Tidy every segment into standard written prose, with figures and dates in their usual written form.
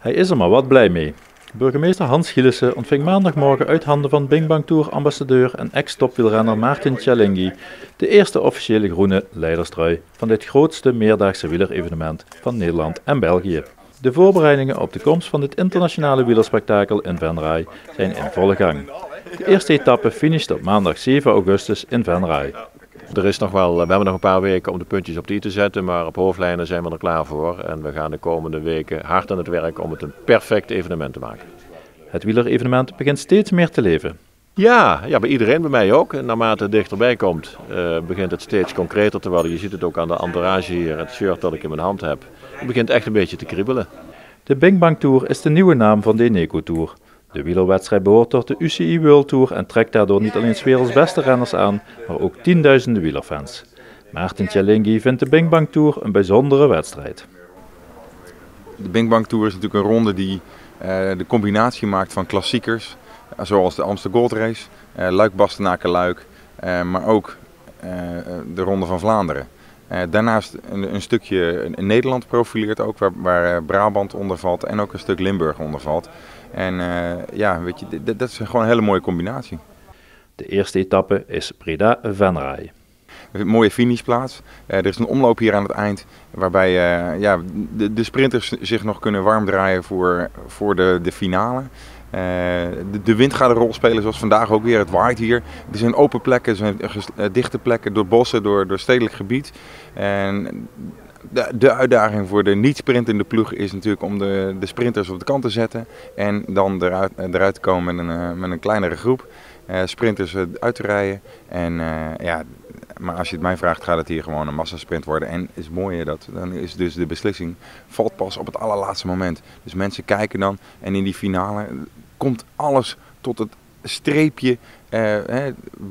Hij is er maar wat blij mee. Burgemeester Hans Gielissen ontving maandagmorgen uit handen van Bing Bang Tour ambassadeur en ex-topwielrenner Maarten Cialinghi de eerste officiële groene leiderstrui van dit grootste meerdaagse wielerevenement van Nederland en België. De voorbereidingen op de komst van dit internationale wielerspektakel in Venray zijn in volle gang. De eerste etappe finishte op maandag 7 augustus in Venray. We hebben nog een paar weken om de puntjes op de i te zetten, maar op hoofdlijnen zijn we er klaar voor. En we gaan de komende weken hard aan het werk om het een perfect evenement te maken. Het wielerevenement begint steeds meer te leven. Ja, bij iedereen, bij mij ook. En naarmate het dichterbij komt, begint het steeds concreter te worden. Je ziet het ook aan de entourage hier, het shirt dat ik in mijn hand heb. Het begint echt een beetje te kriebelen. De Bing Bang Tour is de nieuwe naam van de Eneco Tour. De wielerwedstrijd behoort tot de UCI World Tour en trekt daardoor niet alleen 's werelds beste renners aan, maar ook tienduizenden wielerfans. Maarten Cialinghi vindt de Bing Bang Tour een bijzondere wedstrijd. De Bing Bang Tour is natuurlijk een ronde die de combinatie maakt van klassiekers, zoals de Amstel Gold Race, Luik-Bastenaken-Luik, maar ook de Ronde van Vlaanderen. Daarnaast een stukje Nederland profileert ook, waar Brabant onder valt en ook een stuk Limburg onder valt. En weet je, dat is gewoon een hele mooie combinatie. De eerste etappe is Breda-Venray. Een mooie finishplaats. Er is een omloop hier aan het eind waarbij de sprinters zich nog kunnen warm draaien voor de finale. De wind gaat een rol spelen, zoals vandaag ook weer. Het waait hier. Er zijn open plekken, er zijn dichte plekken door bossen, door stedelijk gebied. En de uitdaging voor de niet-sprintende ploeg is natuurlijk om de sprinters op de kant te zetten. En dan eruit te komen met een kleinere groep. Sprinters uit te rijden. Maar als je het mij vraagt, gaat het hier gewoon een massasprint worden. En het mooie dan is dus de beslissing valt pas op het allerlaatste moment. Dus mensen kijken dan en in die finale komt alles tot het streepje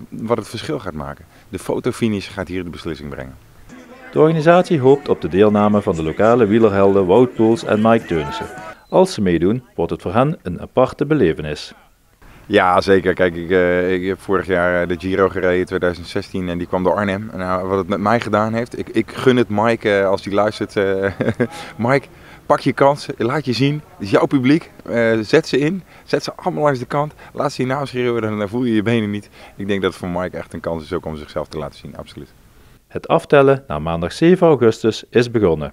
wat het verschil gaat maken. De fotofinish gaat hier de beslissing brengen. De organisatie hoopt op de deelname van de lokale wielerhelden Wout Poels en Mike Teunissen. Als ze meedoen, wordt het voor hen een aparte belevenis. Ja, zeker. Kijk, ik heb vorig jaar de Giro gereden, 2016, en die kwam door Arnhem. Nou, wat het met mij gedaan heeft, ik gun het Mike als hij luistert. Mike, pak je kans, laat je zien. Het is jouw publiek, zet ze in, zet ze allemaal langs de kant. Laat ze je naam schreeuwen, dan voel je je benen niet. Ik denk dat het voor Mike echt een kans is ook om zichzelf te laten zien, absoluut. Het aftellen naar maandag 7 augustus is begonnen.